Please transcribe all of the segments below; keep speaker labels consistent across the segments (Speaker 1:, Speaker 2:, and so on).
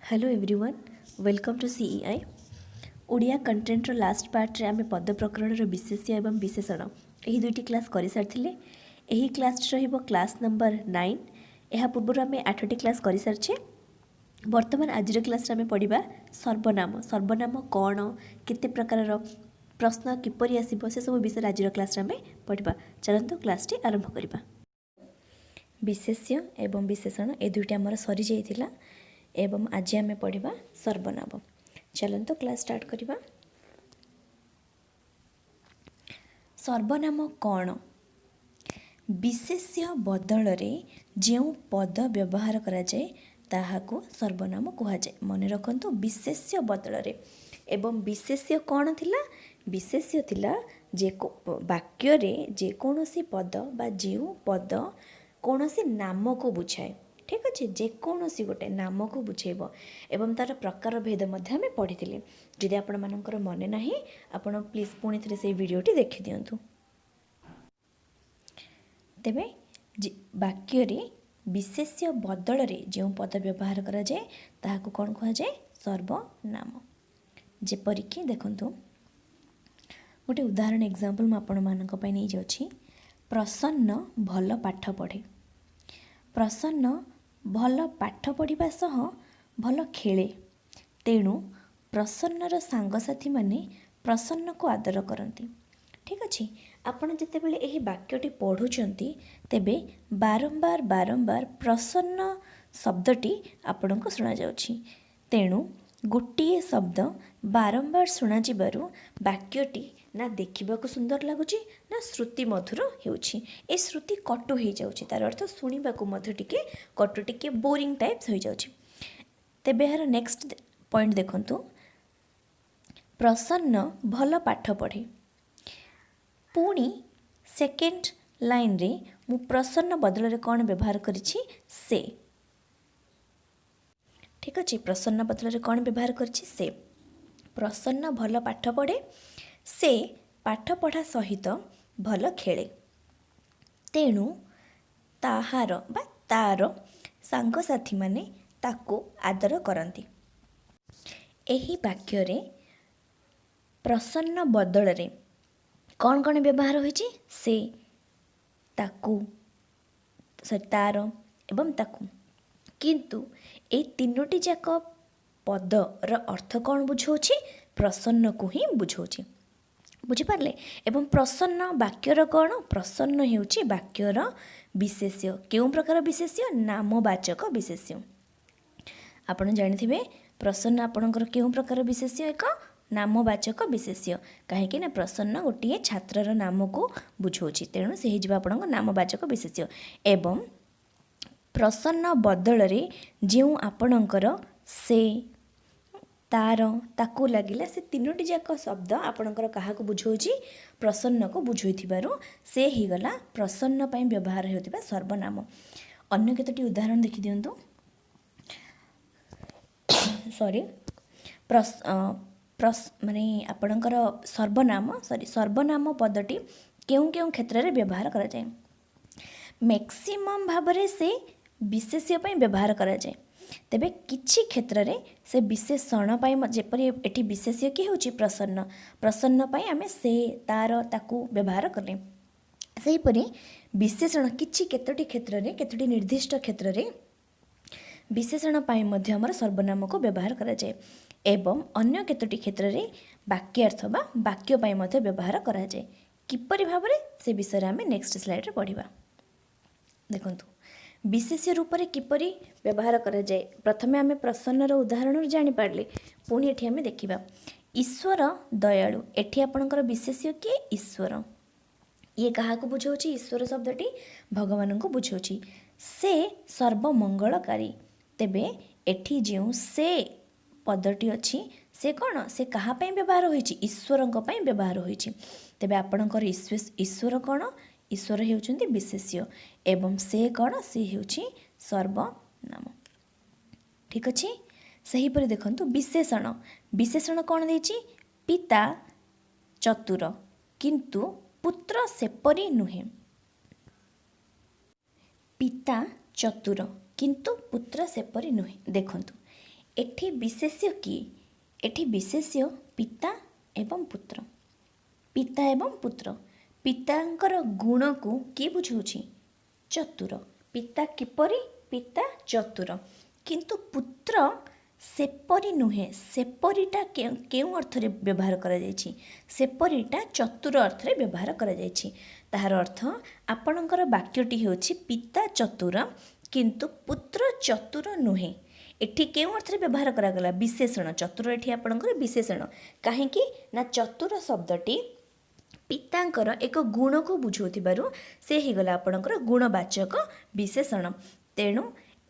Speaker 1: Hello everyone welcome to CEI Odia content last part रे आमे पद प्रकरण विशेष्य एवं विशेषण यही दुईटी क्लास कर सारी यही क्लास रहिबो क्लास नंबर 9 यह पूर्व आमे 8टी क्लास कर सारी वर्तमान आज क्लास आमे पढ़िबा सर्वनाम सर्वनाम कौन केते प्रकार प्रश्न किपरि आसीबो से सब विषय आज क्लास आमे पढ़िबा चलंतु क्लास टी आरंभ करिबा विशेष्य एवं विशेषण ए दुईटा हमर सरी जाइतिला एवं आज आमे पढ़िबा सर्वनाम चलंतु क्लास स्टार्ट करिबा सर्वनाम कौन विशेष्य बदल रे जेउ पद व्यवहार करा जाए ताहाको सर्वनाम कहा जाए मन रखंतु विशेष्य बदल रे एवं विशेष्य कौन थिला विशेष्य थिला जे वाक्य रे जे कोनोसी पद बा जेउ पद कोनोसी नाम को बुझाए ठीक अच्छे जेकोसी गोटे नाम को बुझेब एवं तार प्रकार भेद मध्य आम पढ़ी जदि आपण मानकर मन ना आपण प्लीज पुणी थे से वीडियोटी देखि दिंतु तेबे वाक्य रे विशेष्य बदल रे जो पद व्यवहार करा जाए ताहाको कौन कहा जाए सर्वनाम जेपरिक देखंतु गोटे उदाहरण एग्जांपल मु आपण मानक पई नै जाउछि प्रसन्न भल पाठ पढ़े प्रसन्न भल पाठ पढ़िबा सह भल खेले तेणु प्रसन्नर सांगसाथी माने प्रसन्न को आदर करती ठीक अच्छे आपण जितेबाला यही वाक्यटी पढ़ुचंती तेबे बारंबार बारंबार प्रसन्न शब्दटी आपण को शुणा जाउछि तेणु गोटिए शब्द बारंबार शुणा जिबारु वाक्यटी ना देखा सुंदर लगुच ना श्रुति मधुर होउछि ए श्रुति कटु हो जाउछि तार अर्थ शुणा टिके कटु टिके बोरिंग टाइप्स हो जाउछि तेबे यार नेक्स्ट पॉइंट देखंतु प्रसन्न भल पाठ पढ़े पुणी सेकेंड लाइन रे मु प्रसन्न बदल रे कौन व्यवहार करिछि से ठीक अच्छे प्रसन्न बदल रे कौन व्यवहार करिछि से प्रसन्न भल पाठ पढ़े से पाठ पढ़ा सहित भल खेले तेणु ताहार बा तार सांगसाथी माने ताको आदर करती एही वाक्य रे प्रसन्न बदल रे कौन कौन व्यवहार होइछि से ताको तार एवं ताको किंतु ए तीनोटी जाक पदर अर्थ कौन बुझाଉଛି प्रसन्न को ही बुझाଉଛି बुझिपारे एवं प्रसन्न वाक्यर कौन प्रसन्न होउछि वाक्यर विशेष्य केउं प्रकार विशेष्य नामवाचक विशेष्य आपण जानिथिबे प्रसन्न आपणकर केउं प्रकार विशेष्य एक नामवाचक विशेष्य कहीं ना प्रसन्न गोटे छात्रर नाम को बुझाଉଛି तेणु से हिजबा आपणक नामवाचक विशेष्य एवं प्रसन्न बदल रे जेउ आपणकर से तार ताकू लगिला से तीनोटी जाक शब्द आपणकर काहाको बुझाଉଛି प्रसन्न को बुझाइथिबारु से ही गला प्रसन्न पई व्यवहार हेउथिबा सर्वनाम अन्य केतोटी उदाहरण देखि दियंतु सॉरी माने आपणकर सर्वनाम पदटी केउं केउं क्षेत्र रे व्यवहार करा जाय मैक्सिमम भाबरे से विशेष्य पई व्यवहार करा जाय तेबे किछि क्षेत्र रे से विशेषण पई जेपरि एठी विशेष्य कि होछि प्रसन्न प्रसन्न पई आमे से तार ताकू व्यवहार करले सेहि परि विशेषण किछि केतोटी क्षेत्र रे केतोटी निर्दिष्ट क्षेत्र रे विशेषण पई मध्य हमर सर्वनाम को व्यवहार करा जाय एवं अन्य केतोटी क्षेत्र रे वाक्यार्थ बा वाक्य पई मध्य व्यवहार करा जाय किपरि भाबरे से विषय रे आमे नेक्स्ट स्लाइड रे पढिबा देखंतु विशेष्य रूप से किपरि व्यवहार करा जाए प्रथमे आमे प्रसन्नर उदाहरण जानि पारले पुणी एठी आमे देखिबा ईश्वर दयालु एठी आपणकर विशेष्य के ईश्वर ये कहा को बुझाଉଛି ईश्वर शब्दटी भगवान को बुझाଉଛି से सर्वमंगलकारी तेबे एठी जेउ से पदटी अछि से कौन से कहा पई व्यवहार होईछि ईश्वरଙ୍କ पई व्यवहार होईछि तेबे आपणकर ईश्वर कौन ईश्वर हेउचंती विशेष्य एवं से कौन से हेउछि सर्वनाम ठीक अच्छे सही पर देखंतु विशेषण विशेषण कौन देछि पिता चतुर किंतु पुत्र सेपरी नुहे पिता चतुर किंतु पुत्र सेपरी नुहे देखंतु एठी विशेष्य किए? एठी विशेष्य पिता एवं पुत्र। पिता एवं पुत्र। पितांकर गुण को किए बुझाଉଛି? चतुर। पिता किपरि? पिता चतुर। किंतु पुत्र सेपरि नुहे। सेपरिटा केउं अर्थरे व्यवहार करा जायछि? सेपरिटा चतुर अर्थरे व्यवहार करा जायछि। ताहार अर्थ आपणकर वाक्यटी हेउछि पिता चतुर किंतु पुत्र चतुर नुहे। एठी केउं अर्थरे व्यवहार करागला? विशेषण। चतुर एठी आपणकर विशेषण। काहेकि ना चतुर शब्दटी पितांकर एक गुण को बुझाउथिबारु से हिगला आपणकर गुणवाचक विशेषण। तेणु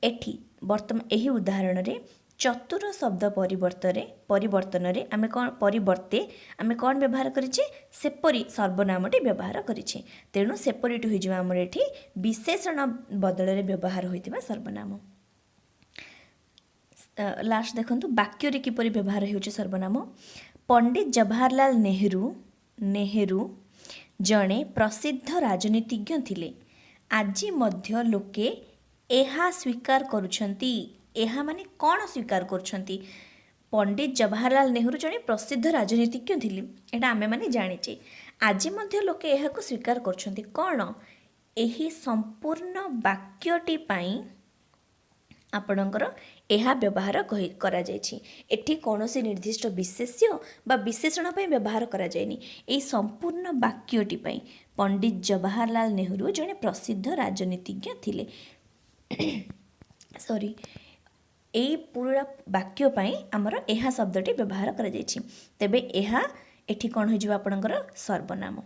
Speaker 1: एठी वर्तमान एही उदाहरण रे चतुर शब्द परिवर्तन रे आमे कोन परिवर्ते आमे कोन व्यवहार करिचे? सेपरि सर्वनामटी व्यवहार करिचे। तेणु सेपरिटी होई जिवा हमर एठी विशेषण बदल रे व्यवहार होइतिबा सर्वनाम। लास्ट देखंतु वाक्य रे किपरि व्यवहार हेउचे सर्वनाम? पंडित जवाहरलाल नेहरू जणे प्रसिद्ध राजनीतिज्ञ थिले। आज मध्य लोके एहा स्वीकार करुछंती। एहा माने कौन स्वीकार करुछंती? पंडित जवाहरलाल नेहरू जणे प्रसिद्ध राजनीतिज्ञ थिले। एटा आमे माने जानिचे। आज मध्य लोके एहा को स्वीकार करुछंती। कौन? एही संपूर्ण वाक्यटी पाई आपणकर एहा व्यवहार करा जायछि। एठी कौनसी निर्दिष्ट विशेष्य बा विशेषण पई व्यवहार करा जायनि। एई संपूर्ण वाक्यटी पई पंडित जवाहरलाल नेहरू जणे प्रसिद्ध राजनीतिज्ञ थिले। सॉरी, एई पूरा वाक्य पई हमर एहा शब्दटी व्यवहार करा जायछि। तेबे एहा एठी कोन हो जिवा आपणकर सर्वनाम।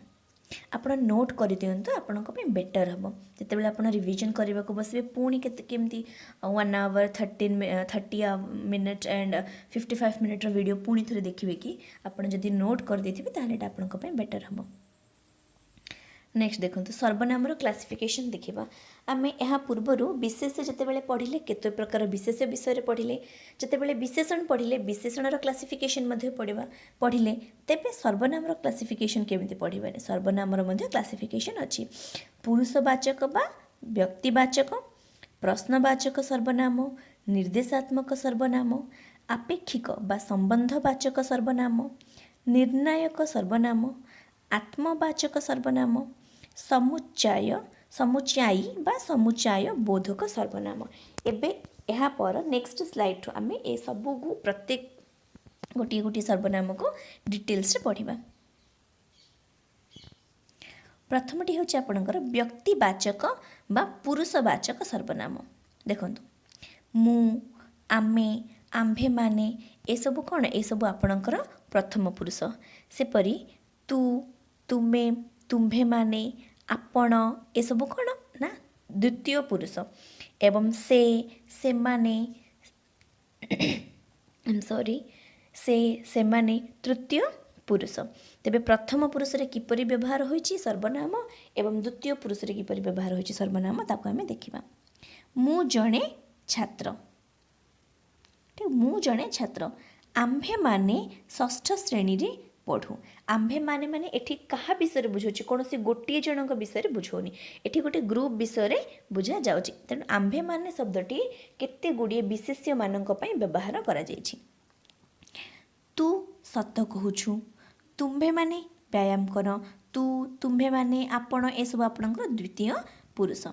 Speaker 1: आपण नोट कर दियंतु आपणको पे बेटर हबो। जेतेबेले आपण रिवीजन करबा को बसबे पुणी केमती 1 आवर 30 मिनिट एंड 55 मिनिट रो वीडियो पुणी थरे देखिबे कि आपण जदी नोट कर देथिबे ताहले एटा आपणको पे बेटर हबो। नेक्स्ट देखंतु सर्वनामर क्लासिफिकेशन देखिबा। आमे एहा पूर्वरु विशेष जेतेबेले पढिले केते प्रकार विशेष विषय रे पढिले। जेतेबेले विशेषण पढिले विशेषणर क्लासिफिकेशन मध्ये पढिले तेबे सर्वनामर क्लासिफिकेशन केमिति पढिबाने? सर्वनामर मध्ये क्लासिफिकेशन अछि। पुरुषवाचक बा व्यक्तिवाचक, प्रश्नवाचक सर्वनाम, निर्देशात्मक सर्वनाम, आपेक्षिक बा संबंधवाचक सर्वनाम, निर्णायक सर्वनाम, आत्मवाचक सर्वनाम, समुच्चायी बा समुच्चाय बोधक सर्वनाम। एबे एहा पर नेक्स्ट स्लाइड आमे ए सबु को प्रत्येक गोटी गोटी सर्वनाम को डिटेल्स रे पढिबा। प्रथमटी होछि आपणकर व्यक्तिवाचक बा पुरुषवाचक सर्वनाम। देखंतु मु, आमे, आम्भे माने ए सबु कोन? ए सबु आपणकर प्रथम पुरुष। सेपरि तू, तुमे, तुम्भे माने, आपण ए सबु कोन? ना द्वितीय पुरुष। एवं से माने से माने तृतीय पुरुष। तेबे प्रथम पुरुष रे किपरि व्यवहार होइछि सर्वनाम एवं द्वितीय पुरुष रे किपरि व्यवहार होइछि सर्वनाम ताको हमें देखिबा। मु जणे छात्र। ठीक, मु जणे छात्र। आम्भे माने षष्ठ श्रेणी रे पढ़ू। आम्भे माने माने एठी कहा विषय रे बुझौछि? कोनोसी गोटिए जनक विषय रे बुझौनी। एठी गोटे ग्रुप विषय रे बुझा जाउछि। तेणु आम्भे माने शब्दटी केते गुडिए विशेष्य मानक पई व्यवहार करा जायछि। तू सत कहूछु। तुम्भे माने व्यायाम कर। तू, तुम्भे माने आपण ए सब आपणकर द्वितीय पुरुष।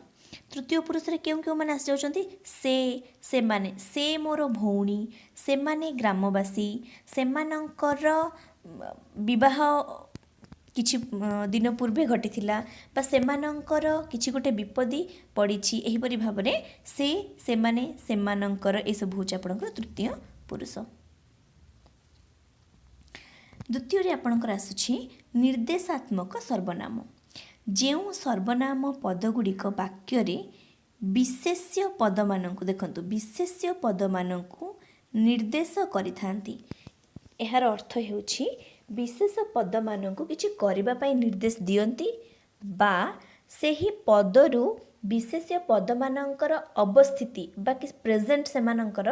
Speaker 1: तृतीय पुरुष रे केउ केउ माने आसी जाउछंती? से माने से मोर भौणी, से माने ग्रामवासी, सेमानंकर विवाह किछि दिन पूर्वे घटिथिला बा सेमानंकर किछि गोटे विपदी पड़िछि। एहिपरि भाबरे से माने सेमानंकर ए सब होछि आपणकर तृतीय पुरुष। द्वितीय रे आपणकर आसुछि निर्देशात्मक सर्वनाम। जेउ सर्वनाम पदगुड़िक वाक्य रे विशेष्य पद मानकु देखंतु विशेष्य पद मानकु निर्देश करिथांती। एहार अर्थ हेउछि विशेष पद मानकु किछि करिबा पई निर्देश दियंती बा सेही पदरु विशेष्य पद मानकर अवस्थिति बा कि प्रेजेंट सेमानकर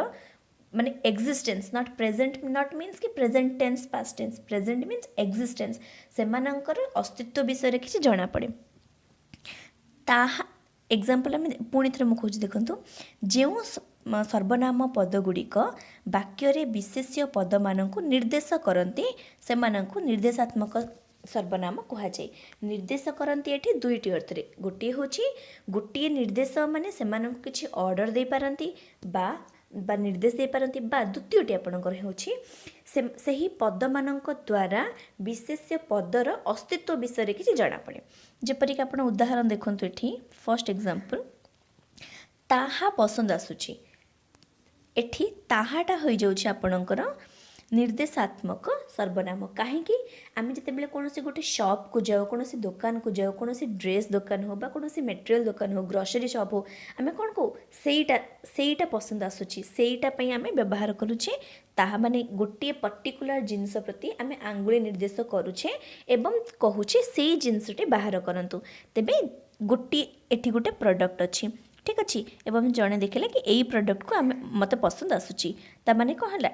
Speaker 1: माने existence not present not means कि present tense past tense present means existence सेमानकर अस्तित्व विषय रे किछि जणा पड़े। ताहा एग्जाम्पल आम पुणी थे मुझे देखूँ जो सर्वनाम पदगुड़िक वाक्य विशेष्य पद मानक निर्देश करती से निर्देशात्मक सर्वनाम कहुए। निर्देश करती ये दुईटी अर्थ रे गोटे हूँ गोटे निर्देश माने से किसी ऑर्डर दे पारती बा निर्देश दे पारती बा द्वितीयटी आपणकर होची से ही पद मानक द्वारा विशेष्य पदर अस्तित्व विषय किसी जना पड़े। जेपरिक आप उदाहरण देखुं ये फर्स्ट एग्जांपल ताहा पसंद आसुची एठी ताहाटा हो जाउछि आपणकर निर्देशात्मक सर्वनाम कहीं आम जिते कौन गोटे शॉप को जाओ कौन दुकान को जाओ कौन ड्रेस दुकान हो कौन मटेरियल दुकान हो ग्रोसरी शॉप हो आम कौन कहू सेईटा पसंद आसूची सेईटा पई आम व्यवहार करुचे ताहा माने गोटे पर्टिकुलर जिनस प्रति आम आंगुली निर्देश करुचे एवं कहूचे से जिनसटे बाहर करंतु तेबे गोटे एठी गोटे प्रोडक्ट अच्छी ठीक अच्छे एवं जड़े देखले कि यही प्रोडक्ट को आम मत पसंद आसूची ता माने कौन है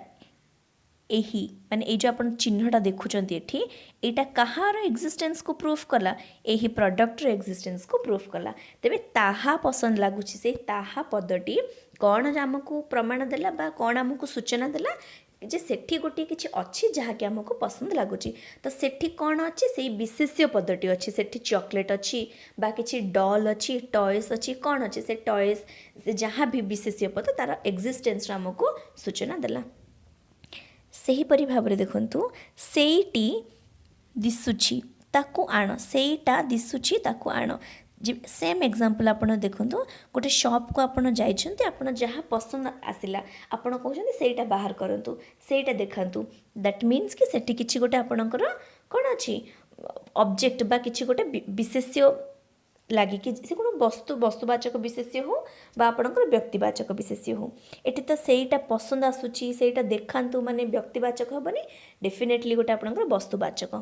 Speaker 1: यही माने ये जो आप चिन्हटा देखुंत ये कहार एक्जिस्टेंस को प्रूफ कला यही प्रोडक्टर एक्जिस्टेंस को प्रूफ कला तेबे ताहा पसंद लगुच से ताहा पदटी कौन आमको प्रमाण देला बा कौन आमको सूचना देला जे सेठी गोटे किसी अच्छी जहाँकि आमको पसंद लगुच तो सेठी कौन अच्छी से विशेष्य पदटी अच्छी सेठी चॉकलेट अच्छी बा किसी डॉल अच्छी टॉयस अच्छी कौन अच्छी से टॉयस से जहाँ भी विशेष्य पद तार एक्जिस्टेंस आमको सूचना देला। सेहीपरि भाव देखु सेईटी दिशुची ताकू आण सेईटा दिशुची ताकू आण सेम एग्जांपल आपण देखु गोटे शॉप को आपण जाइछन्ते आपण जहाँ पसंद आसिला आपण कहउछन्ते सेईटा बाहर करंतु सेईटा देखांतु दैट मीन्स कि सेठी किछि गोटे आपणकर कोन अछि ऑब्जेक्ट बा किछि गोटे विशेष्य लगिकी से कौन वस्तुवाचक विशेष्य हो बा आपणकर व्यक्तिवाचक विशेष्य हो एटी तो सेईटा पसंद आसुची सेईटा देखांतु माने व्यक्तिवाचक हेबनी डेफिनेटली गोटे आपणकर वस्तुवाचक।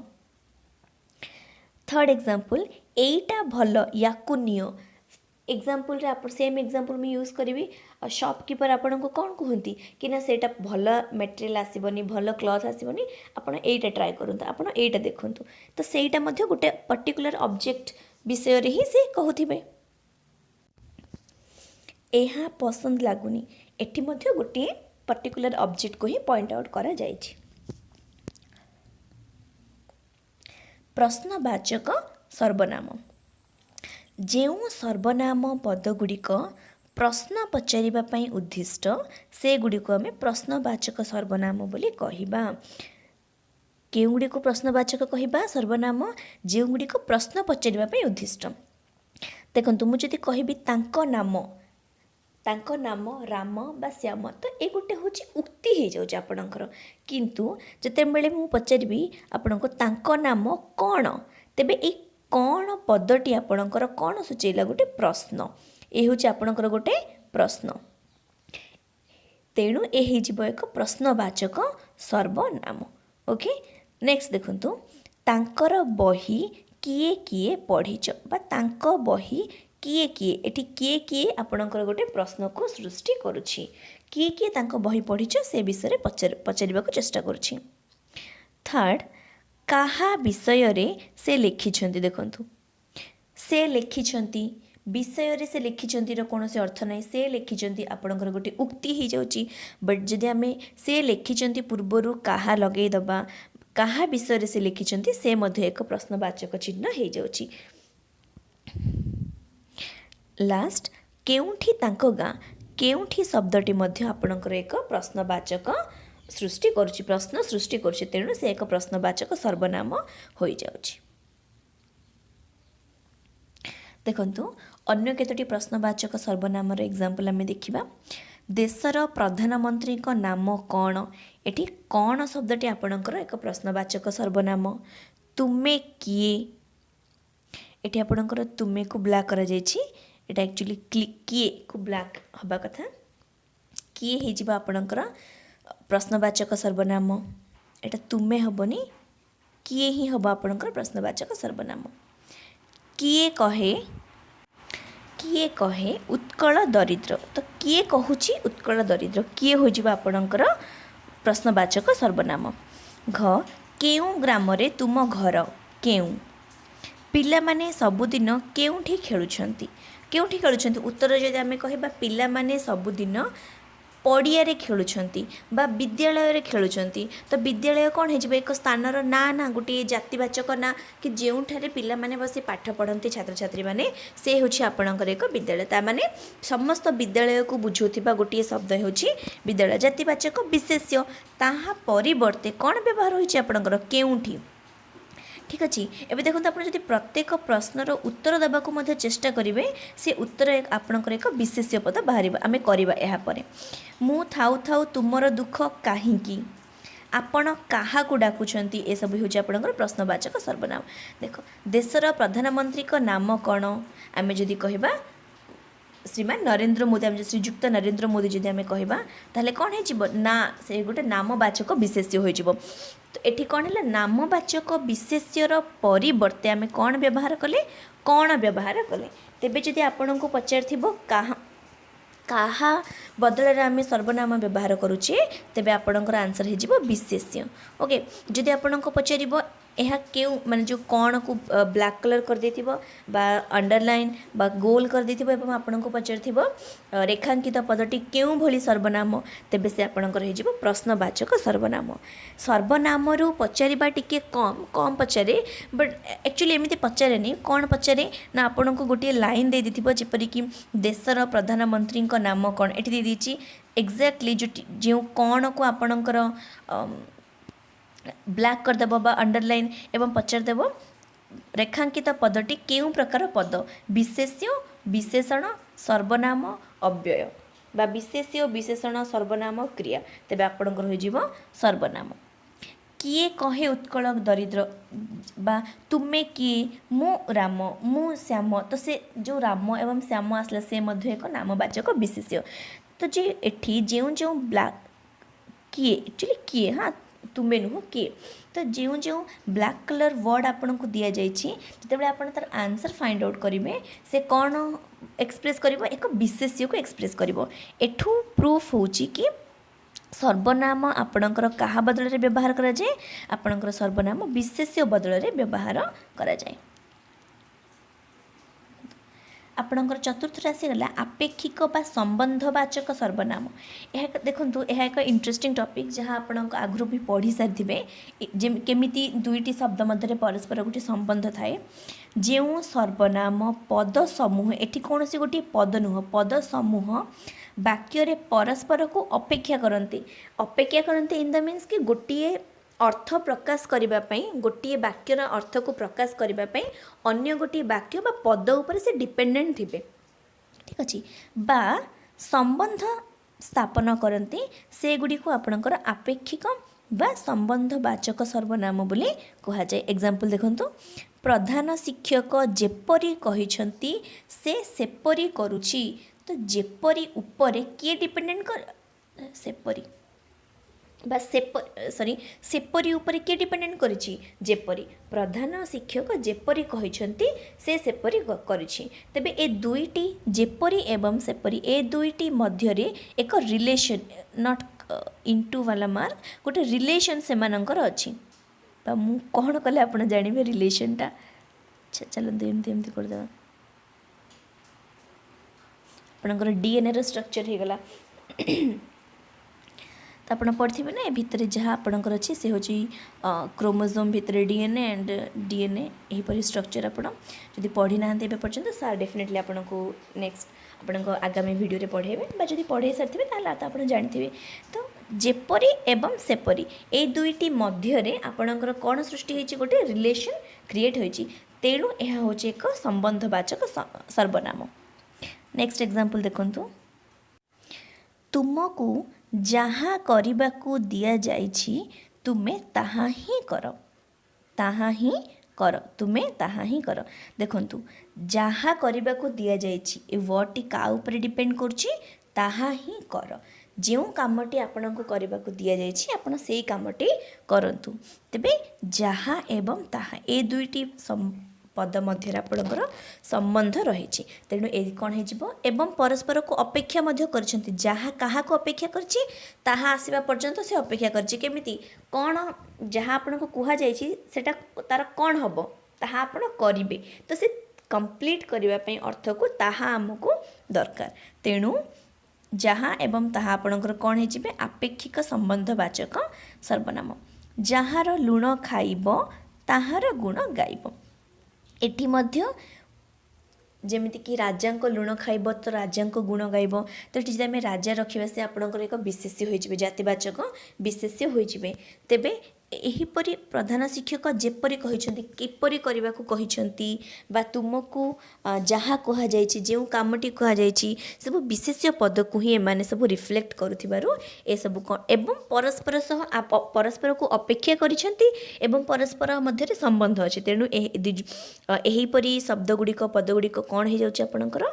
Speaker 1: थर्ड एग्जांपल एईटा भल याकु नियो एग्जांपल रे आप सेम एग्जांपल मैं यूज करी शॉपकीपर आपन को कौन कहती कि ना सेटा भल मटेरियल आसबनी भल क्लथ आसबनी आपन एईटा ट्राई करंतु आपन एईटा देखंतु तो सेईटा मध्ये गोटे पर्टिकुलर ऑब्जेक्ट विषय रे ही से कहूथिबे एहा पसंद लागुनी एठी मध्ये गोटे पर्टिकुलर ऑब्जेक्ट को ही पॉइंट आउट करा जायछि। प्रश्नवाचक सर्वनाम जो सर्वनाम पदगुड़िक प्रश्न पचारिबा पई उद्दिष्ट से गुड़िक आम प्रश्नवाचक सर्वनाम बोली कहिबा। केउ गुड़िक प्रश्नवाचक कहिबा सर्वनाम जो गुड़िक प्रश्न पचारिबा पई उद्दिष्ट। देखंतु मु जदि कहिबी तांको नाम राम बा श्याम तो ये गोटे हूँ उक्ति हो जाऊँ आपणकर किंतु जिते बेले मु पचारि आपणको तांको नाम कौन तेबे ए कौन पदटी आपणकर कौन सूचैला गोटे प्रश्न ये हूँ आपणकर गोटे प्रश्न तेणु ये एक प्रश्नवाचक सर्वनाम। ओके नेक्स्ट देखंतु तांकर बही किए किए पढ़ीच बा तांको बही किए किए एटी किए किए आपणकर गोटे प्रश्न को सृष्टि करुछि किए किए तांको बही पढ़ीच से विषय पचारिबा को चेष्टा करुछि। थर्ड काहा विषय रे से लिखिछन्ति देखंतु से लिखिछन्ति विषय रे से लिखिछन्ति रो कोनोसी अर्थ नै से लिखिछन्ति आपणकर गोटे उक्ति ही जाउछि बट जदि आमे से लिखिछन्ति पूर्वरु काहा लगेई दबा काहा विषय रे से लिखिछन्ति से मध्ये एक प्रश्नवाचक चिन्ह हे जाउछि। लास्ट केउठी तांको गाँ केउठी शब्दटी मध्ये आपणकर एक प्रश्नवाचक सृष्टि करुछि प्रश्न सृष्टि करुछि तेणु से एक प्रश्नवाचक सर्वनाम हो जाउछि। देखंतु अन्य केतोटी प्रश्नवाचक सर्वनाम रो एग्जांपल आमे देखिबा। देशर प्रधानमंत्री को नाम कौन एटी कौन शब्दटी आपणकर एक प्रश्नवाचक सर्वनाम। तुमे किए एटी आपणकर तुमे को ब्लैक करा जायछि एटा एक्चुअली किए को ब्लैक हबा कथा किए हे जिबा आपणकर प्रश्नवाचक सर्वनाम एटा तुमे हबनी किए ही हबा आपणकर प्रश्नवाचक सर्वनाम। किए कहे उत्कल दरिद्र तो किए कहूची उत्कल दरिद्र किए हो जिबा आपणकर प्रश्नवाचक सर्वनाम। घ केउ ग्राम रे तुम घर केउ पिला माने सबुदिन केउठी खेलुछंती केउठी खेलुछंती उत्तर जदि आमे कहबा पिला माने सबुदिन पड़िया खेलुछंती बा विद्यालय रे खेलुछंती तो विद्यालय कौन है एक स्थानर ना ना गोटे जातिवाचक ना कि जोठारे पिला माने बसी पाठ पढ़ती छात्र छात्री माने से होछि आपणकर एक विद्यालय ता माने समस्त विद्यालय को बुझुथिबा गोटे शब्द होछि विद्यालय जातिवाचक विशेष्य ताहा परिवर्ते कौन व्यवहार होछि आपणकर केउठी ठीक अच्छे एवं देखो आप प्रत्येक प्रश्नर उत्तर देवाक चेष्टा करेंगे से उत्तर आपणकर एक विशेष्य पद बाहर आम करवा मु थाउ थाउ तुमर दुख कहीं आपण क्या डाकुंट ये सब हूँ प्रश्नवाचक सर्वनाम देख देशर प्रधानमंत्री नाम कौन आम जदि कहबा श्रीमान नरेंद्र मोदी आम श्रीजुक्त नरेंद्र मोदी जदि आम कहबा ताहले कौन हो ना से गोटे नामवाचक विशेष्य हो तो एठी कौन है नामवाचक विशेष्यर परिवर्ते आम कौन व्यवहार कले कौन व्यवहार कले तेबे जदि आपन को पचार कहा बदल आम सर्वनाम व्यवहार करुचे तेबे आपणकर आंसर हो विशेष्य ओके जदि आपन को पचार यह क्यों माने जो कौन को ब्लैक कलर कर देथिबो बा अंडरलाइन बा गोल कर देथिबो एवं आपन को पचार रेखांकित पदटी क्यों भली सर्वनाम तेबे से आपणकर हो प्रश्नवाचक सर्वनाम सर्वनाम रु पचारिबा टिके कम कम पचारे बट एक्चुअली एमती पचारे कौन पचारे ना आपन को गोटे लाइन दे देथिबो जेपरिक देशर प्रधानमंत्री नाम कौन एठी दे दीची एक्जाक्टली जो कौन को आपणकर ब्लैक करदेव बा अंडरलाइन एवं पचारदेव रेखांकित पदटी केउं प्रकार पद विशेष्य विशेषण सर्वनाम अव्यय बा विशेष्य विशेषण सर्वनाम क्रिया तेबे आपणकर हो सर्वनाम किए कहे उत्कल दरिद्र बा तुम्हें किए मु राम मु श्याम तो से जो राम एवं श्याम आसला से मध्य एक नामवाचक विशेष्य तो जे एठी जो जो ब्लैक किए एक्चुअली किए हाँ तुम्हें नुह किए तो जो जो ब्लैक कलर वर्ड आपन को दि जाते आपन तार आंसर फाइंड आउट करेंगे से कौन एक्सप्रेस कर एक विशेष्य को एक्सप्रेस कर एठू प्रूफ हो कि सर्वनाम आपणकर क्या बदल में व्यवहार करा जाए आपणकर सर्वनाम विशेष्य बदल में व्यवहार करा जाए आपणकर चतुर्थ राशि गला आपेक्षिक बा संबंधवाचक सर्वनाम यह देखंतु यह एक इंटरेस्टिंग टॉपिक जहाँ आपण आगु भी पढ़ी सारी केमिति दुईटी शब्द मध्य परस्पर गोटे संबंध थाए जो सर्वनाम पद समूह एटी कौन सी गोटे पद नुह पद समूह वाक्य परस्पर को अपेक्षा करते इन द मीन्स कि गोटे अर्थ प्रकाश करने गोटे वाक्यर अर्थ को प्रकाश करने अन्य गोटे वाक्य बा पद उपर से डिपेंडेंट थे ठीक अच्छे बा संबंध स्थापन करते से गुड़ी को आपणकर आपेक्षिक बा संबंधवाचक सर्वनाम बोली कह जाए एग्जांपल देखंतु प्रधान शिक्षक जेपरी कहिसंती से सेपरी करुची तो जेपरी ऊपर किए डिपेंडेंट कर सेपरी बा सेपरी ऊपर किए डिपेंडेंट करिछि जेपरी प्रधान शिक्षक जेपरी कहिसंती से सेपरी करिछि तबे ए दुईटी जेपरी एवं सेपरी ए दुईटी मध्य रे एक रिलेशन नॉट इनटू वाला मार्क गोटे रिलेशन से मानकर अछि बा मु कोन कले आपण जानिबे रिलेशनटा अच्छा चलंतु एमती कर देबा आपणकर डीएनए रो स्ट्रक्चर हे गला तो आप पढ़े ना ए भितर जहाँ आपणकर अच्छे से हूँ क्रोमोजोम भितर डीएनए एंड डीएनए यहीपरी स्ट्रक्चर आपड़ी पढ़ी ना पर्यटन सार डेफिनेटली आपन को नेक्स्ट आपण आगामी वीडियो रे पढ़ेबे जब पढ़े सारी तो आप जानते तो जेपरी एवं सेपरी ए दुईटी मध्य आपणकर कौन सृष्टि होती गोटे रिलेशन क्रिएट होती तेणु यह हूँ एक संबंधवाचक सर्वनाम नेक्स्ट एग्जांपल देखंतु तुमको जहाँ करने दिया जाइछि तुम्हें ताहा ही कर तुम्हें ताहा ही कर देखंतु जहाँ करने को दिया जाइछि ए वर्डटी का ऊपर डिपेंड करछि ताहा ही कर जो कामटी आपण को करने को दि जाइछि आपण से कामटी करंतु तेबे जहाँ एवं ताहा ए दुईटी पद मध्य आपणकर संबंध रही तेणु ए कौन हो एवं परस्पर को अपेक्षा करछंती जहाँ क्या अपेक्षा करछि ताहा आसीबा पर्यंत से अपेक्षा करछि केमिति कौन जहाँ आपण को कहा जाइछि सेटा तार कौन हबो ताहा आपण करिवे तो से कंप्लीट करने ପାଇଁ ଅର୍ଥକୁ ତାହା ଆମକୁ ଦରକାର। ତେଣୁ ଯାହା ଏବଂ ତାହା ଆପଣଙ୍କର କ'ଣ ହେଇଯିବେ ଆପେକ୍ଷିକ ସମ୍ବନ୍ଧବାଚକ ସର୍ବନାମ। ଯାହାର ଲୁଣ ଖାଇବ ତାହାର ଗୁଣ ଗାଇବ। ଏଠି ମଧ୍ୟ ଯେମିତିକି ରାଜାଙ୍କ ଲୁଣ ଖାଇବ ତ ରାଜାଙ୍କ ଗୁଣ ଗାଇବ। ତ ଏଠି ଯଦି ଆମେ ରାଜା ରଖିବା ସେ ଆପଣଙ୍କର ଏକ ବିଶେଷ୍ୟ ହୋଇଯିବେ, ଜାତିବାଚକ ବିଶେଷ୍ୟ ହୋଇଯିବେ। ତେବେ ଏହିପରି ପ୍ରଧାନ ଶିକ୍ଷକ ଯେପରି କହିଛନ୍ତି କିପରି କରିବାକୁ କହିଛନ୍ତି ବା ତୁମକୁ ଯାହା କୁହାଯାଇଛି ଯେଉଁ କାମଟି କୁହାଯାଇଛି ସବୁ ବିଶେଷ୍ୟ ପଦକୁ ହିଁ ଏମାନେ ସବୁ ରିଫ୍ଲେକ୍ଟ କରୁଥିବାରୁ ଏସବୁ ଏବଂ ପରସ୍ପର ସହ ପରସ୍ପରକୁ ଅପେକ୍ଷା କରିଛନ୍ତି ଏବଂ ପରସ୍ପର ମଧ୍ୟରେ ସମ୍ବନ୍ଧ ଅଛି। ତେଣୁ ଏହିପରି ଶବ୍ଦଗୁଡ଼ିକ ପଦଗୁଡ଼ିକ କ'ଣ ହେଇଯାଉଛି ଆପଣଙ୍କର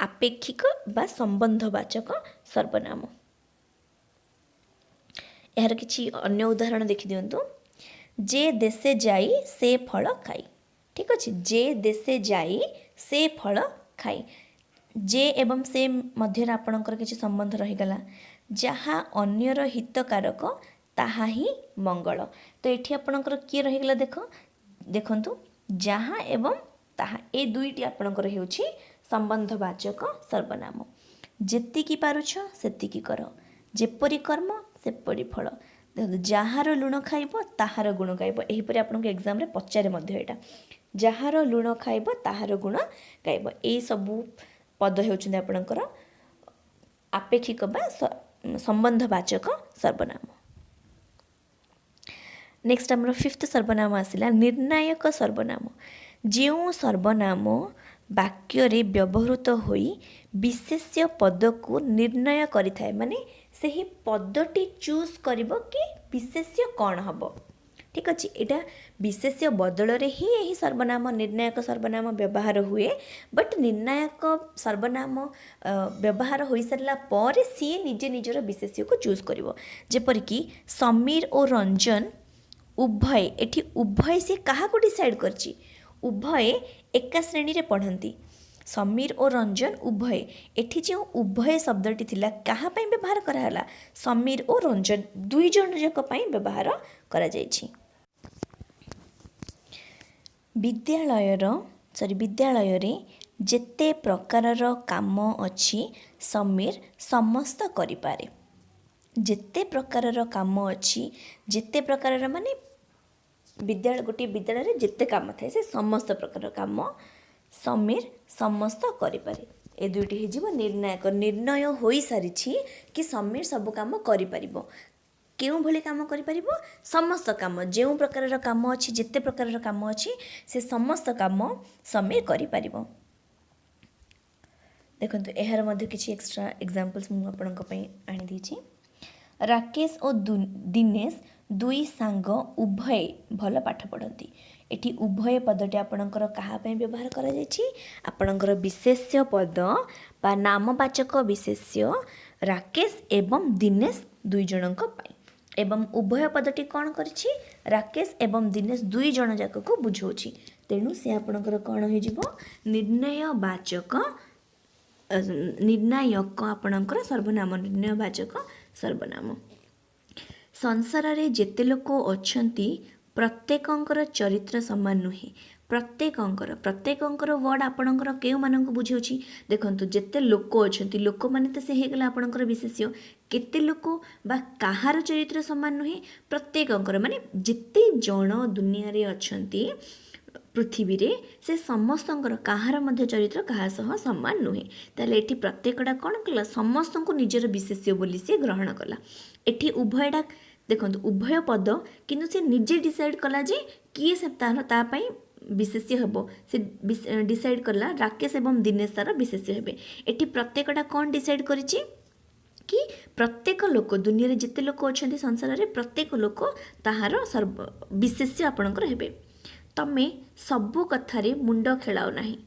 Speaker 1: ଆପେକ୍ଷିକ ବା ସମ୍ବନ୍ଧବାଚକ ସର୍ବନାମ। ଏହାର କିଛି ଅନ୍ୟ ଉଦାହରଣ ଦେଖିଦିଅନ୍ତୁ। ଯେ ଦେଶେ ଯାଇ ସେ ଫଳ ଖାଇ। ଠିକ୍ ଅଛି, ଯେ ଦେଶେ ଯାଇ ସେ ଫଳ ଖାଇ। ଯେ ଏବଂ ସେ ମଧ୍ୟରେ ଆପଣଙ୍କର କିଛି ସମ୍ବନ୍ଧ ରହିଗଲା। ଯାହା ଅନ୍ୟର ହିତକାରକ ତାହା ହିଁ ମଙ୍ଗଳ। ତ ଏଠି ଆପଣଙ୍କର କିଏ ରହିଗଲା ଦେଖନ୍ତୁ ଯାହା ଏବଂ ତାହା ଏ ଦୁଇଟି ଆପଣଙ୍କର ହେଉଛି ସମ୍ବନ୍ଧବାଚକ ସର୍ବନାମ। ଯେତିକି ପାରୁଛ ସେତିକି କର, ଯେପରି କର୍ମ ସେପରି ଫଳ। ଦେଖନ୍ତୁ ଯାହାର ଲୁଣ ଖାଇବ ତାହାର ଗୁଣ ଗାଇବ। ଏହିପରି ଆପଣଙ୍କୁ ଏକ୍ଜାମ୍ରେ ପଚାରେ ମଧ୍ୟ ଏଇଟା। ଯାହାର ଲୁଣ ଖାଇବ ତାହାର ଗୁଣ ଗାଇବ। ଏଇସବୁ ପଦ ହେଉଛନ୍ତି ଆପଣଙ୍କର ଆପେକ୍ଷିକ ବା ସମ୍ବନ୍ଧବାଚକ ସର୍ବନାମ। ନେକ୍ସଟ ଆମର ଫିଫ୍ଥ ସର୍ବନାମ ଆସିଲା ନିର୍ଣ୍ଣାୟକ ସର୍ବନାମ। ଯେଉଁ ସର୍ବନାମ ବାକ୍ୟରେ ବ୍ୟବହୃତ ହୋଇ ବିଶେଷ୍ୟ ପଦକୁ ନିର୍ଣ୍ଣୟ କରିଥାଏ, ମାନେ ସେହି ପଦଟି ଚୁଜ୍ କରିବ କି ବିଶେଷ୍ୟ କ'ଣ ହେବ। ଠିକ୍ ଅଛି, ଏଇଟା ବିଶେଷ୍ୟ ବଦଳରେ ହିଁ ଏହି ସର୍ବନାମ ନିର୍ଣ୍ଣାୟକ ସର୍ବନାମ ବ୍ୟବହାର ହୁଏ। ବଟ୍ ନିର୍ଣ୍ଣାୟକ ସର୍ବନାମ ବ୍ୟବହାର ହୋଇସାରିଲା ପରେ ସିଏ ନିଜେ ନିଜର ବିଶେଷ୍ୟକୁ ଚୁଜ୍ କରିବ। ଯେପରିକି ସମୀର ଓ ରଞ୍ଜନ ଉଭୟ, ଏଠି ଉଭୟ ସିଏ କାହାକୁ ଡିସାଇଡ଼୍ କରିଛି, ଉଭୟ ଏକା ଶ୍ରେଣୀରେ ପଢ଼ନ୍ତି। ସମୀର ଓ ରଞ୍ଜନ ଉଭୟ, ଏଠି ଯେଉଁ ଉଭୟ ଶବ୍ଦଟି ଥିଲା କାହା ପାଇଁ ବ୍ୟବହାର କରାହେଲା, ସମୀର ଓ ରଞ୍ଜନ ଦୁଇ ଜଣ ଯାକ ପାଇଁ ବ୍ୟବହାର କରାଯାଇଛି। ବିଦ୍ୟାଳୟରେ ଯେତେ ପ୍ରକାରର କାମ ଅଛି ସମୀର ସମସ୍ତ କରିପାରେ। ଯେତେ ପ୍ରକାରର କାମ ଅଛି, ଯେତେ ପ୍ରକାରର ମାନେ ଗୋଟିଏ ବିଦ୍ୟାଳୟରେ ଯେତେ କାମ ଥାଏ ସେ ସମସ୍ତ ପ୍ରକାର କାମ ସମୀର ସମସ୍ତ କରିପାରେ। ଏ ଦୁଇଟି ହେଇଯିବ ନିର୍ଣ୍ଣାୟକ। ନିର୍ଣ୍ଣୟ ହୋଇସାରିଛି କି ସମୀର ସବୁ କାମ କରିପାରିବ। କେଉଁଭଳି କାମ କରିପାରିବ, ସମସ୍ତ କାମ, ଯେଉଁ ପ୍ରକାରର କାମ ଅଛି, ଯେତେ ପ୍ରକାରର କାମ ଅଛି ସେ ସମସ୍ତ କାମ ସମୀର କରିପାରିବ। ଦେଖନ୍ତୁ ଏହାର ମଧ୍ୟ କିଛି ଏକ୍ସଟ୍ରା ଏକ୍ଜାମ୍ପଲ୍ସ ମୁଁ ଆପଣଙ୍କ ପାଇଁ ଆଣିଦେଇଛି। ରାକେଶ ଓ ଦିନେଶ ଦୁଇ ସାଙ୍ଗ ଉଭୟ ଭଲ ପାଠ ପଢ଼ନ୍ତି। ଏଠି ଉଭୟ ପଦଟି ଆପଣଙ୍କର କାହା ପାଇଁ ବ୍ୟବହାର କରାଯାଇଛି, ଆପଣଙ୍କର ବିଶେଷ୍ୟ ପଦ ବା ନାମବାଚକ ବିଶେଷ୍ୟ ରାକେଶ ଏବଂ ଦିନେଶ ଦୁଇ ଜଣଙ୍କ ପାଇଁ। ଏବଂ ଉଭୟ ପଦଟି କ'ଣ କରିଛି, ରାକେଶ ଏବଂ ଦିନେଶ ଦୁଇ ଜଣ ଯାକକୁ ବୁଝାଉଛି। ତେଣୁ ସେ ଆପଣଙ୍କର କ'ଣ ହୋଇଯିବ ନିର୍ଣ୍ଣୟବାଚକ ଆପଣଙ୍କର ସର୍ବନାମ, ନିର୍ଣ୍ଣୟବାଚକ ସର୍ବନାମ। ସଂସାରରେ ଯେତେ ଲୋକ ଅଛନ୍ତି ପ୍ରତ୍ୟେକଙ୍କର ଚରିତ୍ର ସମାନ ନୁହେଁ। ପ୍ରତ୍ୟେକଙ୍କର ୱାର୍ଡ଼ ଆପଣଙ୍କର କେଉଁମାନଙ୍କୁ ବୁଝାଉଛି, ଦେଖନ୍ତୁ ଯେତେ ଲୋକ ଅଛନ୍ତି, ଲୋକମାନେ ତ ସେ ହେଇଗଲା ଆପଣଙ୍କର ବିଶେଷ୍ୟ। କେତେ ଲୋକ ବା କାହାର ଚରିତ୍ର ସମାନ ନୁହେଁ, ପ୍ରତ୍ୟେକଙ୍କର ମାନେ ଯେତେ ଜଣ ଦୁନିଆରେ ଅଛନ୍ତି ପୃଥିବୀରେ ସେ ସମସ୍ତଙ୍କର କାହାର ମଧ୍ୟ ଚରିତ୍ର କାହା ସହ ସମାନ ନୁହେଁ। ତାହେଲେ ଏଠି ପ୍ରତ୍ୟେକଟା କ'ଣ କଲା, ସମସ୍ତଙ୍କୁ ନିଜର ବିଶେଷ୍ୟ ବୋଲି ସେ ଗ୍ରହଣ କଲା। ଏଠି ଉଭୟଟା ଦେଖନ୍ତୁ ଉଭୟ ପଦ, କିନ୍ତୁ ସେ ନିଜେ ଡିସାଇଡ଼୍ କଲା ଯେ କିଏ ସେ ତା ପାଇଁ ବିଶେଷ୍ୟ ହେବ। ସେ ଡିସାଇଡ଼୍ କଲା ରାକେଶ ଏବଂ ଦିନେଶ ତାର ବିଶେଷ୍ୟ ହେବେ। ଏଠି ପ୍ରତ୍ୟେକଟା କ'ଣ ଡିସାଇଡ଼୍ କରିଛି କି ପ୍ରତ୍ୟେକ ଲୋକ, ଦୁନିଆରେ ଯେତେ ଲୋକ ଅଛନ୍ତି ସଂସାରରେ ପ୍ରତ୍ୟେକ ଲୋକ ତାହାର ବିଶେଷ୍ୟ ଆପଣଙ୍କର ହେବେ। ତମେ ସବୁ କଥାରେ ମୁଣ୍ଡ ଖେଳାଅ ନାହିଁ।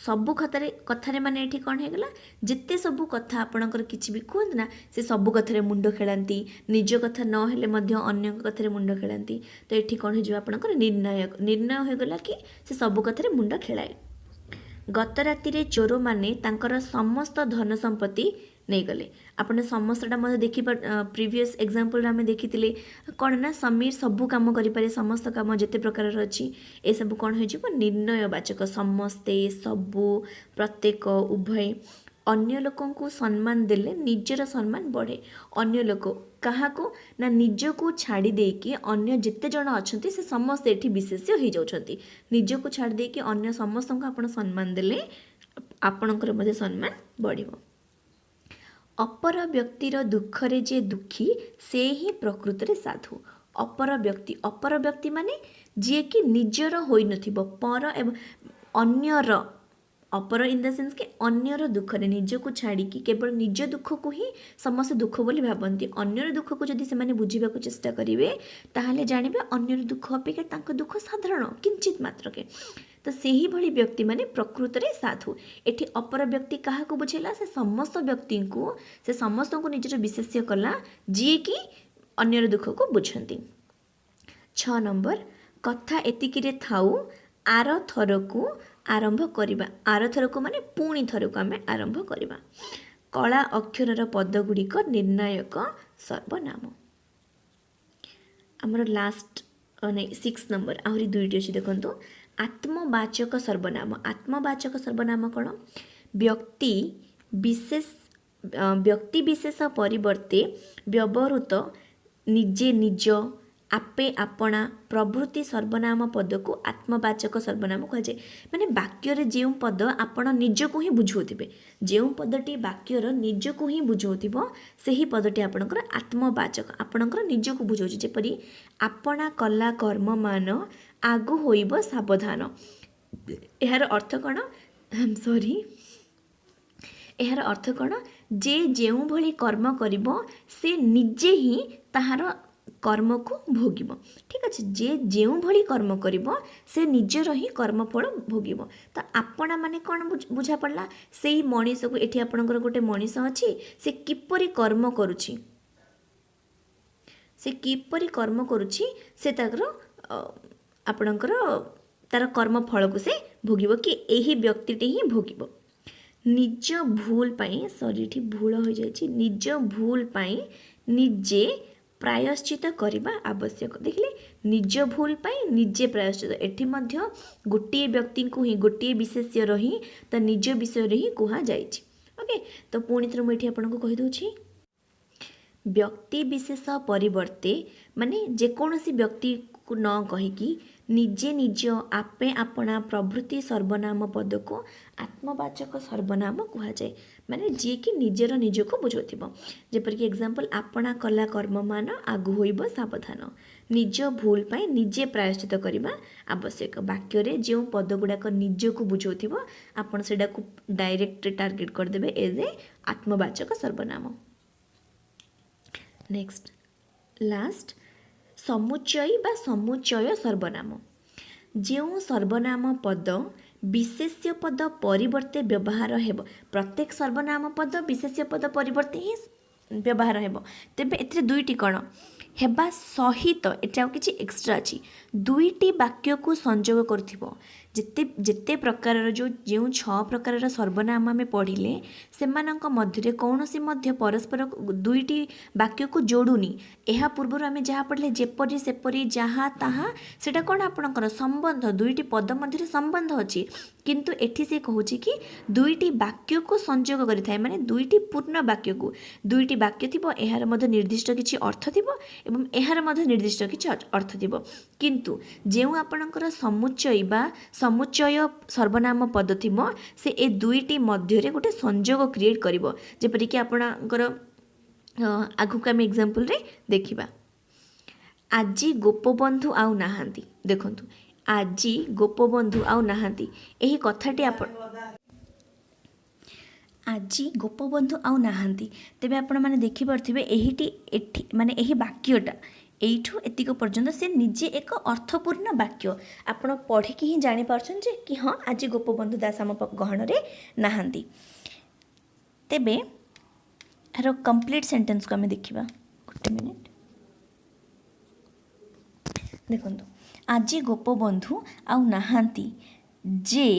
Speaker 1: ସବୁ କଥାରେ ମାନେ ଏଠି କ'ଣ ହେଇଗଲା, ଯେତେ ସବୁ କଥା ଆପଣଙ୍କର କିଛି ବି କୁହନ୍ତି ନା ସେ ସବୁ କଥାରେ ମୁଣ୍ଡ ଖେଳାନ୍ତି। ନିଜ କଥା ନ ହେଲେ ମଧ୍ୟ ଅନ୍ୟଙ୍କ କଥାରେ ମୁଣ୍ଡ ଖେଳାନ୍ତି। ତ ଏଠି କ'ଣ ହେଇଯିବ ଆପଣଙ୍କର ନିର୍ଣ୍ଣୟ ହୋଇଗଲା କି ସେ ସବୁ କଥାରେ ମୁଣ୍ଡ ଖେଳାଏ। ଗତ ରାତିରେ ଚୋରମାନେ ତାଙ୍କର ସମସ୍ତ ଧନ ସମ୍ପତ୍ତି नहीं गले आपने समस्तटा मत देखी प्रीवियस एग्जांपल आम देखी कौन ना समीर सबू काम करें समस्त काम जिते प्रकार अच्छी ए सब कौन हो निर्णयवाचक समस्ते सबू प्रत्येक उभय अन्य लोकों को सम्मान देले निजर सम्मान बढ़े अन्य लोक क्या ना निज को छाड़ी देकी अन्य जिते जन अच्छा से समस्ते ये विशेष्य हो जाती निज को छाड़ी देकी अन्य समस्त को आप सम्मान देले आपणकर सम्मान बढ़ अपर व्यक्तिर दुखरे जे दुखी से ही प्रकृत रे साधु अपर व्यक्ति माने जी कि निजर होई नथिबो पर एवं अन्यर अपर इन द सेंस के अन्यर दुख रे निज को छाड़ी कि केवल निज दुख को ही समस्त दुख बोली भावती अन्यर दुख को जदि से बुझा चेष्टा करेंगे ताहले जानिबे अन्यर दुख अपेक्षा तांको दुख साधारण किंचित मात्र के तो सही भली व्यक्ति माने प्रकृत रे साधु एठी अपर व्यक्ति कहा को बुझेला से समस्त व्यक्ति को से समस्त को निजर विशेष्य कला जी कि अन्यर दुख को बुझंती 6 नंबर कथा एतिकिरे थाउ आर थर को आरंभ करिबा आर थर को माने पुणी थर को आमे आरंभ करिबा कला अक्षरर पद गुड़िक निर्णायक सर्वनाम आमर लास्ट नहीं 6 नंबर आहरी दुईटी अच्छी देखो आत्मवाचक सर्वनाम कौन व्यक्ति विशेष परिवर्ते व्यवहृत निजे निज आपे आपणा प्रभृति सर्वनाम पद को आत्मवाचक सर्वनाम कहुए माने वाक्यर जो पद आपण निज को ही बुझाउथिबे जो पदटी वाक्यर निज को ही बुझाउथिबो सही पदटी आपणकर आत्मवाचक आपणकर निज को बुझाउछि जेपरि आपणा कला कर्म मान आगु होइबो सावधान यार अर्थ कौन सॉरी यार अर्थ कौन जे जो भली कर्म करिबो से निजे ही ताहार कर्म को भोगिब ठीक अच्छे जे जो भली कर्म करिबो से निजर ही कर्मफल भोगिब तो आपणा माने कौन बुझा पड़ला से मनीष को एठी आपणकर गोटे मनीष अच्छी से किपरि कर्म करुछि से ताकर आपणकर तार कर्मफल को से भोगिब कि एही व्यक्तिटी ही भोगिब निज भूल पाई सॉरी एठी भूल हो जाइछि निज भूल पाई निजे प्रायश्चित करवा आवश्यक देखिले निज भूल पाई निजे प्रायश्चित एठी मध्य गोटे व्यक्ति को ही गोटे विशेष्य रही तो निज विषय ही कहा जाइछि ओके तो पुणी थर मुझे आपको कहि दउछि व्यक्ति विशेष परिवर्ते माने जेकोसी व्यक्ति को न कहीकि निजे निज आपे आपणा प्रभृति सर्वनाम पद को आत्मवाचक सर्वनाम कहुए माने जी कि निजर निज को बुझाउथिबो जेपर कि एग्जांपल आपणा कला कर्म मान आगु होइबो सावधान निज भूल पाई निजे प्रायश्चित करवा आवश्यक वाक्य रे जो पद गुड़ाक निज को बुझाउथिबो आपण सेडा को डायरेक्ट टार्गेट कर देबे एज ए आत्मवाचक सर्वनाम नेक्स्ट लास्ट समुच्चय बा समुच्चय सर्वनाम जो सर्वनाम पद विशेष्य पद परिवर्ते व्यवहार हेब प्रत्येक सर्वनाम पद विशेष्य पद परिवर्ते ही व्यवहार हेब तेबे एथिरे दुईटी कौन हेबा सहित एटा किछि एक्स्ट्रा अछि दुईटी वाक्य को संयोग करथिबो जिते जिते प्रकार जो 6 प्रकार सर्वनाम आम पढ़िले सेमानंक मध्य कौनसी मध्य परस्पर दुईटी वाक्य को जोड़ुनी यह पूर्व आम जहाँ पढ़ले जेपरी सेपरी जहाँ ताहा सेटा कौन आपणकर संबंध दुईटी पद मध्य संबंध अच्छी किंतु एठी से कहूँ कि दुईटी वाक्य को संयोग करिथाय माने दुईटी पूर्ण वाक्य को दुईटी वाक्य थिबो एहार मध्य निर्दिष्ट किछि अर्थ थिबो एवं एहार मध्य निर्दिष्ट किछि अर्थ थिबो किंतु जेउ आपणकर समुच्चय बा समुच्चय सर्वनाम पद थिबो से ए दुईटी मध्य रे गोटे संयोग क्रिएट करिवो जेपरि कि आपणकर आगु का हम एग्जांपल रे देखिबा आजी गोपबंधु आउ नाहांती देखंतु आजी गोपबंधु आउ नाहांती एही कथाटी आपण आजी गोपबंधु आउ नाहांती तेबे आपण माने देखि परथिबे एहीटी एठी माने एही वाक्यटा एठू एतिक पर्यंत से निजे एक अर्थपूर्ण वाक्य आपण पढ़िकी ही जानी पारछन जे कि हाँ आज गोपबंधु दास आम गहन रे नाहांती तेबे यार कंप्लीट सेंटेंस को आम देखिबा गोटे मिनिट देखंतु आज गोपबंधु आउ नाहांती जे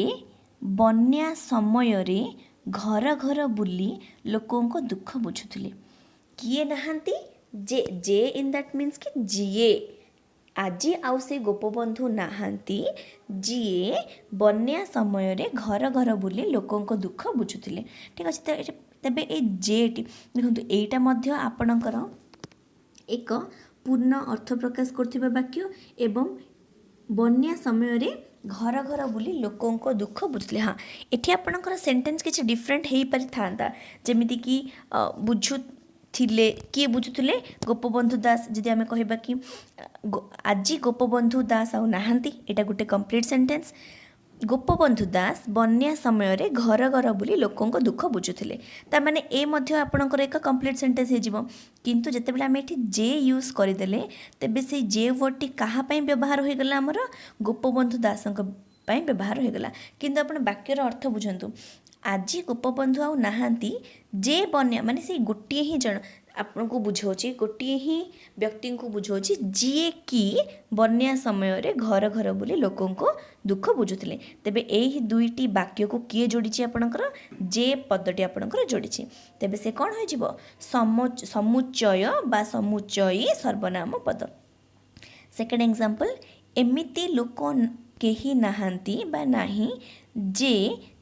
Speaker 1: बन्या समय रे घर घर बुली लोकों दुख बुझुथिले। किए नहांती जे इन दैट मीन्स कि जीए आजी आउ से गोपबंधु नहांती जीए बन्या समय रे घर घर बुली लोकों दुख बुझुथिले। ठीक अच्छे तेबे ए जेटी देखो एटा मध्य आपणकर एक पूर्ण अर्थ प्रकाश करथिबा वाक्य एवं बन्या समय रे घर घर बुली लोकों दुख बुझुले। हाँ एठी आपणकर सेंटेंस किछि डिफरेंट हेई पारि थांता जेमिति कि बुझुथिले किए बुझुथिले गोपबंधु दास जदि आमे कहबा कि आजी गोपबंधु दास आउ नाहांती एटा गुटे कंप्लीट सेंटेंस। गोपबंधु दास बन्या समय रे घर घर बुली लोकों दुख बुझुथिले तार माने ए मध्य आपणकर एक कंप्लीट सेंटेंस हे जिवो किंतु जेतेबेले आमे एठी जे यूज करदेले तेबे से जे वर्डटी कहा पई व्यवहार होई गला हमर गोपबंधु दासंक पई व्यवहार होई गला किंतु आपण वाक्यर अर्थ बुझंतु आजी गोपबंधु आउ नाहांती जे बन्या माने से गोटिए ही जण आपन को बुझाउची गोटिए ही व्यक्ति को बुझाउची जीए कि बन्या समय रे घर घर बुली लोकों को दुख बुझुथिले। तेबे एही दुईटी वाक्य को किए जोड़ीची आपनकर जे पदटी आपनकर जोड़ीची तेबे से कोन होई जिवो समुच्चय बा समुच्चयी सर्वनाम पद। सेकेंड एग्जांपल एमिति लोक केही नाहांती बा नाही जे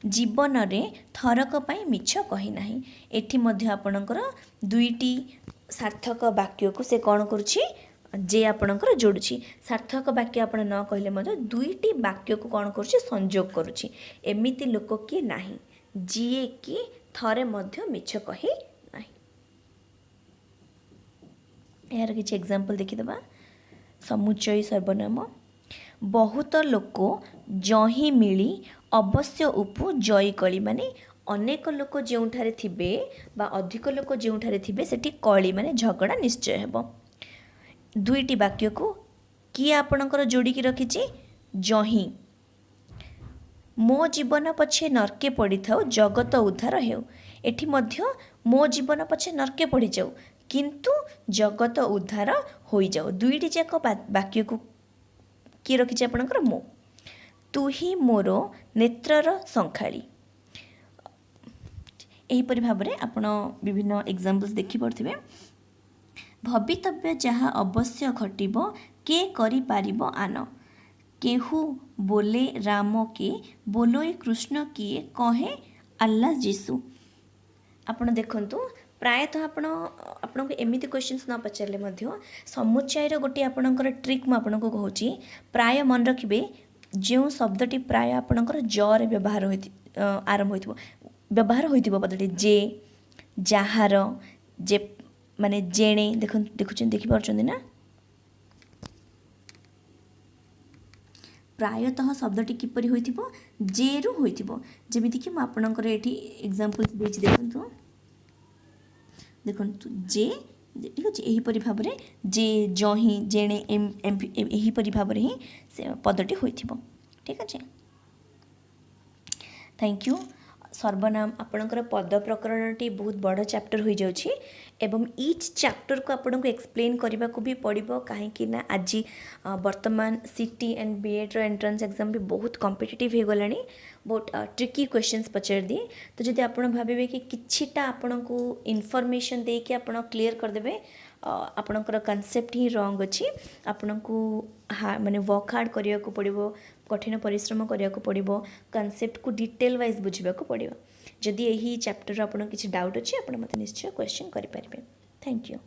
Speaker 1: जीवन रे थरक पाई मिछ कही नाही। एठी मध्य आपणकर दुईटी सार्थक वाक्य को से कौन करुछि जे आपणकर जोड़ुछि। सार्थक वाक्य आपण न कहले मध्य दुईटी वाक्य को कौन करुछि संयोग करुछि। एमिति लोक किए नाही जीए कि थरे मध्य मिछ कही नाही। यार किछि एग्जांपल देखि दबा। समुच्चय सर्वनाम बहुत लोक जही मिली अवश्य उपु जयी कली माने अनेक लोक जोठारे थिबे बा अधिक लोक जोठारे थिबे सेठी कली माने झगड़ा निश्चय हेबो। दुईटी वाक्य को किए आपणकर जोड़ी की रखिछि जही मो जीवन पछे नरके पड़ी थाउ जगत उद्धार हेउ। एठी मध्य मो जीवन पछे नरके पड़ी जाऊ किंतु जगत उद्धार होई जाऊ। दुईटी जाक वाक्य को किए रखिछि आपणकर मो। तू ही मोर नेत्रर संखाड़ी एहीपरि भाव में आपण विभिन्न एग्जाम्पल्स देखि पड़थिबे। भवितव्य जहाँ अवश्य घटिबो के करि पारिबो आन केहू बोले राम के बोलोई कृष्ण किए कहे अल्लाह जीसु। आपण देखंतु प्रायतः आपण एमिति क्वेश्चंस न पचारले मध्य समुच्चयर गोटे आपणकर ट्रिक मु आपनको कहूची। प्राय मन रखिबे जो शब्दटी प्राय आपणकर जरे व्यवहार होई आरंभ होइथिबो व्यवहार होइथिबो पदटी जे जहार जे माने जेणे देखि पारछन्ती ना प्रायतः शब्दटी किपरि होइथिबो जे रु होइथिबो। जेमिति कि म आपणकर एठी एग्जांपल्स देछि देखंतु जे ठीक अछि एहीपरि भाव में जे जही जेणे एहीपरि भाव में ही से पदटी होइथिबो। ठीक अछि थैंक यू। सर्वनाम आपणकर पद प्रकरणटी बहुत बड़ चैप्टर हो जाउछि एवं ईच चैप्टर को आपनको एक्सप्लेन करने को भी पड़ो कहीं ना आज वर्तमान सीटी एंड बीएड एंट्रेंस एग्जाम भी बहुत कॉम्पिटिटिव हो गलानी बहुत ट्रिकी क्वेश्चंस पचार दिए। तो जब आप भावे कि किछिटा आपनको इनफॉरमेशन दे कि आप क्लीयर करदे आपणकर कॉन्सेप्ट ही रॉन्ग अच्छी आपको माने वर्क हार्ड करने को पड़ो कठिन परिश्रम करने को पड़ो कॉन्सेप्ट को डिटेल वाइज बुझा पड़ो। जदि यही चैप्टर आपन किसी डाउट अच्छी आप मत निश्चय क्वेश्चन करें। Thank you.